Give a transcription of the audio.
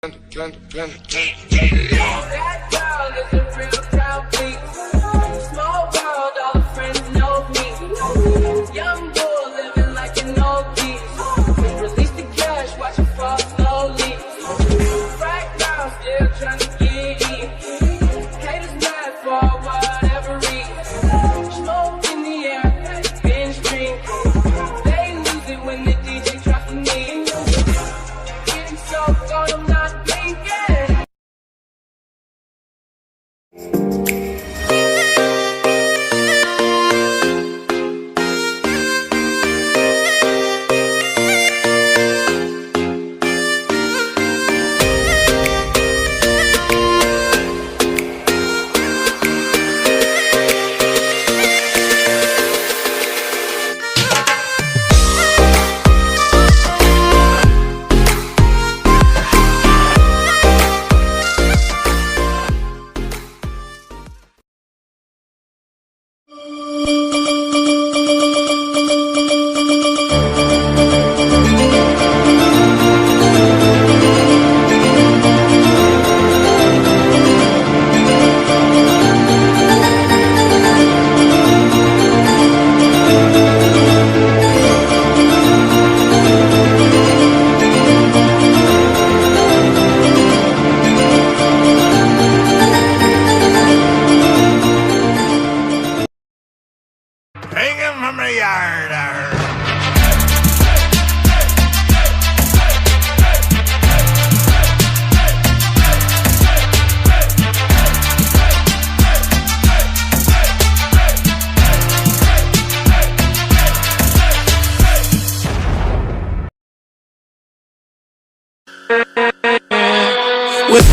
That girl is a real crowd beat. Small world, all the friends know me. Young bull living like an old geese. Release the cash, watch it fall slowly. Right now, still trying to get in. Haters mad for whatever reason. Smoke in the air, binge drink. They lose it when the DJ drops the knee. Getting so gone, I'm not blinking. Take him from the yard. With